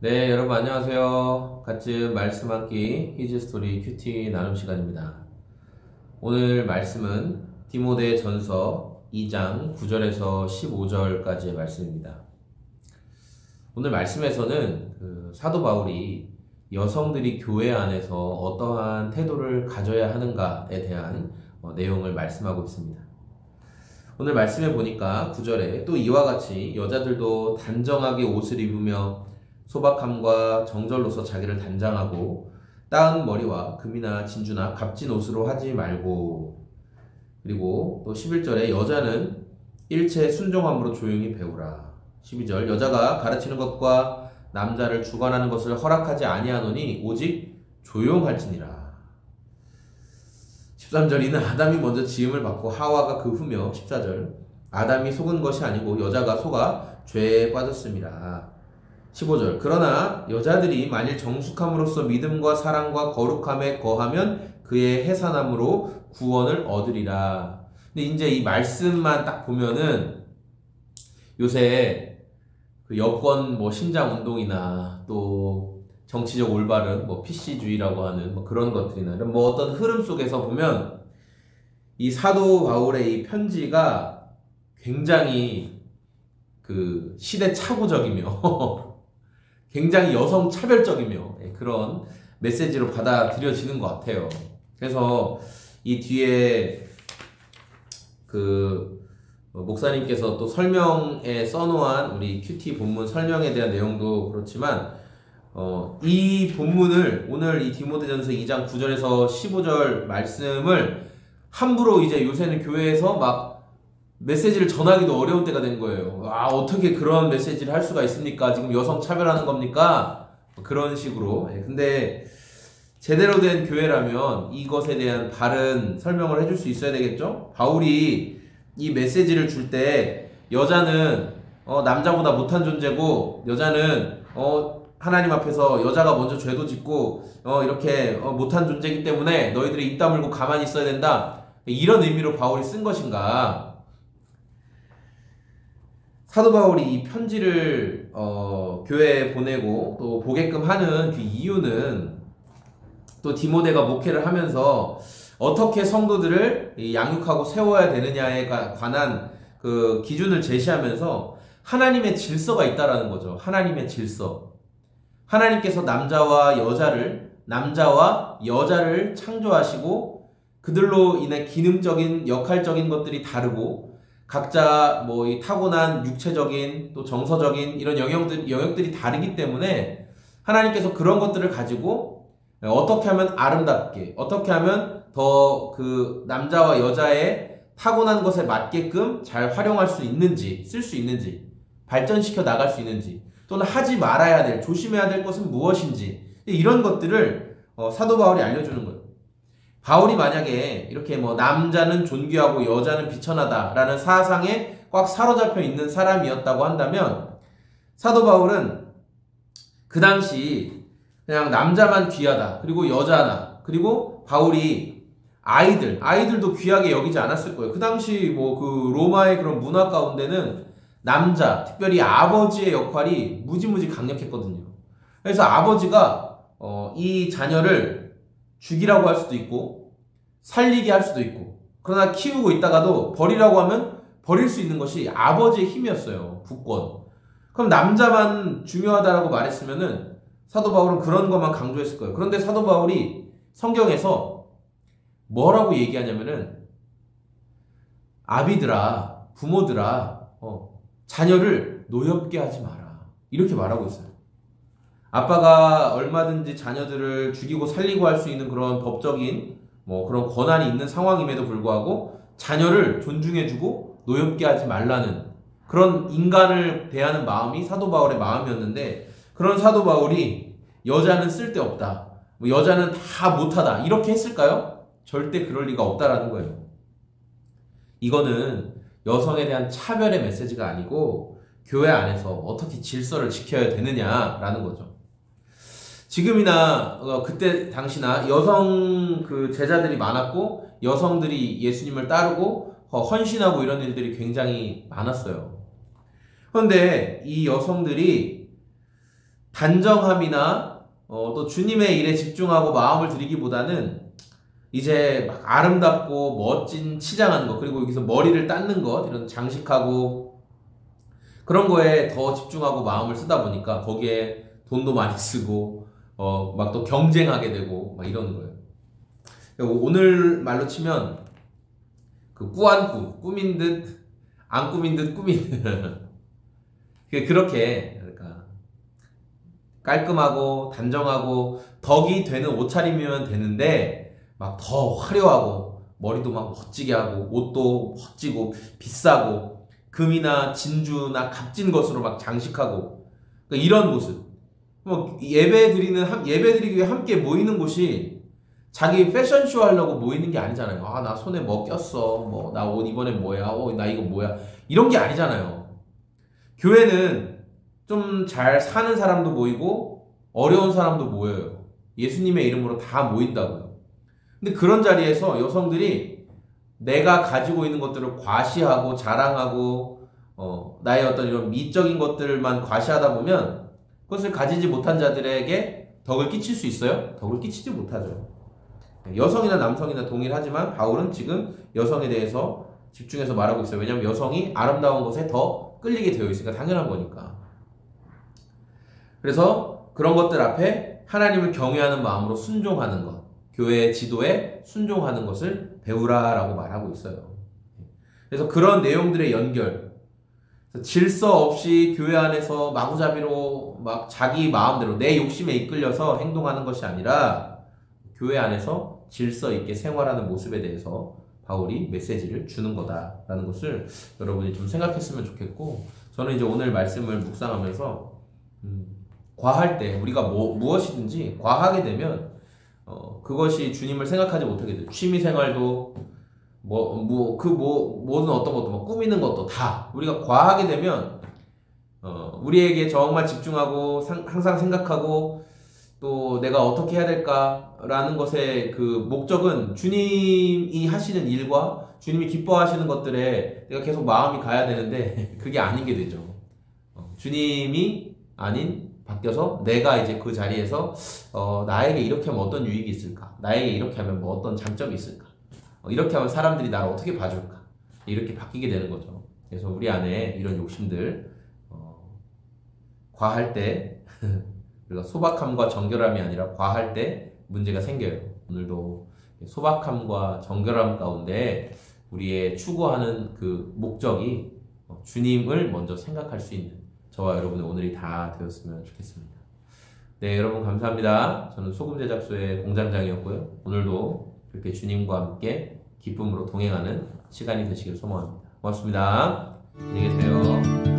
네, 여러분 안녕하세요. 같이 말씀 함기 히즈스토리 큐티 나눔 시간입니다. 오늘 말씀은 디모데 전서 2장 9절에서 15절까지의 말씀입니다. 오늘 말씀에서는 사도 바울이 여성들이 교회 안에서 어떠한 태도를 가져야 하는가에 대한 내용을 말씀하고 있습니다. 오늘 말씀에 보니까 9절에 또 이와 같이 여자들도 단정하게 옷을 입으며 소박함과 정절로서 자기를 단장하고 따은 머리와 금이나 진주나 값진 옷으로 하지 말고, 그리고 또 11절에 여자는 일체 순종함으로 조용히 배우라. 12절 여자가 가르치는 것과 남자를 주관하는 것을 허락하지 아니하노니 오직 조용할지니라. 13절 이는 아담이 먼저 지음을 받고 하와가 그 후며. 14절 아담이 속은 것이 아니고 여자가 속아 죄에 빠졌습니다. 15절 그러나 여자들이 만일 정숙함으로써 믿음과 사랑과 거룩함에 거하면 그의 해산함으로 구원을 얻으리라. 근데 이제 이 말씀만 딱 보면은 요새 그 여권 신장 운동이나 또 정치적 올바름 PC주의라고 하는 그런 것들이나 이런 어떤 흐름 속에서 보면 이 사도 바울의 이 편지가 굉장히 그 시대착오적이며 굉장히 여성 차별적이며 그런 메시지로 받아들여지는 것 같아요. 그래서 이 뒤에 그 목사님께서 또 설명에 써놓은 우리 큐티 본문 설명에 대한 내용도 그렇지만 이 본문을 오늘 이 디모데전서 2장 9절에서 15절 말씀을 함부로 이제 요새는 교회에서 막 메시지를 전하기도 어려운 때가 된 거예요. 어떻게 그런 메시지를 할 수가 있습니까? 지금 여성 차별하는 겁니까? 그런 식으로. 근데 제대로 된 교회라면 이것에 대한 바른 설명을 해줄 수 있어야 되겠죠? 바울이 이 메시지를 줄 때 여자는 남자보다 못한 존재고, 여자는 하나님 앞에서 여자가 먼저 죄도 짓고 이렇게 못한 존재이기 때문에 너희들이 입 다물고 가만히 있어야 된다, 이런 의미로 바울이 쓴 것인가? 사도 바울이 이 편지를 교회에 보내고 또 보게끔 하는 그 이유는 또 디모데가 목회를 하면서 어떻게 성도들을 양육하고 세워야 되느냐에 관한 그 기준을 제시하면서 하나님의 질서가 있다라는 거죠. 하나님의 질서. 하나님께서 남자와 여자를 창조하시고 그들로 인해 기능적인 역할적인 것들이 다르고 각자 이 타고난 육체적인 또 정서적인 이런 영역들이 다르기 때문에 하나님께서 그런 것들을 가지고 어떻게 하면 아름답게, 어떻게 하면 더 그 남자와 여자의 타고난 것에 맞게끔 잘 활용할 수 있는지, 쓸 수 있는지, 발전시켜 나갈 수 있는지, 또는 하지 말아야 될, 조심해야 될 것은 무엇인지, 이런 것들을 사도 바울이 알려주는 거예요. 바울이 만약에 이렇게 남자는 존귀하고 여자는 비천하다라는 사상에 꽉 사로잡혀 있는 사람이었다고 한다면 사도 바울은 그 당시 그냥 남자만 귀하다, 그리고 여자나, 그리고 바울이 아이들도 귀하게 여기지 않았을 거예요. 그 당시 그 로마의 그런 문화 가운데는 남자, 특별히 아버지의 역할이 무지무지 강력했거든요. 그래서 아버지가 이 자녀를 죽이라고 할 수도 있고 살리게 할 수도 있고, 그러나 키우고 있다가도 버리라고 하면 버릴 수 있는 것이 아버지의 힘이었어요. 부권. 그럼 남자만 중요하다라고 말했으면은 사도 바울은 그런 것만 강조했을 거예요. 그런데 사도 바울이 성경에서 뭐라고 얘기하냐면은 아비들아, 부모들아, 자녀를 노엽게 하지 마라, 이렇게 말하고 있어요. 아빠가 얼마든지 자녀들을 죽이고 살리고 할 수 있는 그런 법적인 그런 권한이 있는 상황임에도 불구하고 자녀를 존중해주고 노엽게 하지 말라는 그런 인간을 대하는 마음이 사도 바울의 마음이었는데, 그런 사도 바울이 여자는 쓸데없다, 여자는 다 못하다, 이렇게 했을까요? 절대 그럴 리가 없다라는 거예요. 이거는 여성에 대한 차별의 메시지가 아니고 교회 안에서 어떻게 질서를 지켜야 되느냐라는 거죠. 지금이나 그때 당시나 여성 그 제자들이 많았고 여성들이 예수님을 따르고 헌신하고 이런 일들이 굉장히 많았어요. 그런데 이 여성들이 단정함이나 또 주님의 일에 집중하고 마음을 들이기보다는 이제 막 아름답고 멋진 치장하는 것, 그리고 여기서 머리를 닦는 것, 이런 장식하고 그런 거에 더 집중하고 마음을 쓰다 보니까 거기에 돈도 많이 쓰고 막 또 경쟁하게 되고 막 이러는 거예요. 오늘 말로 치면 그 꾸안꾸, 꾸민 듯 안 꾸민 듯 꾸민 그렇게 그러니까 깔끔하고 단정하고 덕이 되는 옷차림이면 되는데 막 더 화려하고 머리도 막 멋지게 하고 옷도 멋지고 비싸고 금이나 진주나 값진 것으로 막 장식하고 그러니까 이런 모습. 뭐 예배드리기 위해 함께 모이는 곳이 자기 패션쇼 하려고 모이는 게 아니잖아요. 아, 나 손에 뭐 꼈어. 뭐 나 옷 이번에 뭐야. 나 이거 뭐야. 이런 게 아니잖아요. 교회는 좀 잘 사는 사람도 모이고 어려운 사람도 모여요. 예수님의 이름으로 다 모인다고요. 근데 그런 자리에서 여성들이 내가 가지고 있는 것들을 과시하고 자랑하고 나의 어떤 이런 미적인 것들만 과시하다 보면 그것을 가지지 못한 자들에게 덕을 끼칠 수 있어요? 덕을 끼치지 못하죠. 여성이나 남성이나 동일하지만 바울은 지금 여성에 대해서 집중해서 말하고 있어요. 왜냐하면 여성이 아름다운 것에 더 끌리게 되어 있으니까 당연한 거니까. 그래서 그런 것들 앞에 하나님을 경외하는 마음으로 순종하는 것, 교회의 지도에 순종하는 것을 배우라라고 말하고 있어요. 그래서 그런 내용들의 연결, 질서 없이 교회 안에서 마구잡이로 막 자기 마음대로 내 욕심에 이끌려서 행동하는 것이 아니라 교회 안에서 질서 있게 생활하는 모습에 대해서 바울이 메시지를 주는 거다라는 것을 여러분이 좀 생각했으면 좋겠고, 저는 이제 오늘 말씀을 묵상하면서 과할 때 우리가 무엇이든지 과하게 되면 그것이 주님을 생각하지 못하게 돼요. 취미생활도 모든 어떤 것도 뭐 꾸미는 것도 다 우리가 과하게 되면 우리에게 정말 집중하고 항상 생각하고 또 내가 어떻게 해야 될까라는 것의 그 목적은 주님이 하시는 일과 주님이 기뻐하시는 것들에 내가 계속 마음이 가야 되는데 그게 아닌 게 되죠. 주님이 아닌 바뀌어서 내가 이제 그 자리에서 나에게 이렇게 하면 어떤 유익이 있을까? 나에게 이렇게 하면 뭐 어떤 장점이 있을까? 이렇게 하면 사람들이 나를 어떻게 봐줄까? 이렇게 바뀌게 되는 거죠. 그래서 우리 안에 이런 욕심들 과할 때 우리가 소박함과 정결함이 아니라 과할 때 문제가 생겨요. 오늘도 소박함과 정결함 가운데 우리의 추구하는 그 목적이 주님을 먼저 생각할 수 있는 저와 여러분의 오늘이 다 되었으면 좋겠습니다. 네, 여러분 감사합니다. 저는 소금제작소의 공장장이었고요. 오늘도 이렇게 주님과 함께 기쁨으로 동행하는 시간이 되시길 소망합니다. 고맙습니다. 안녕히 계세요.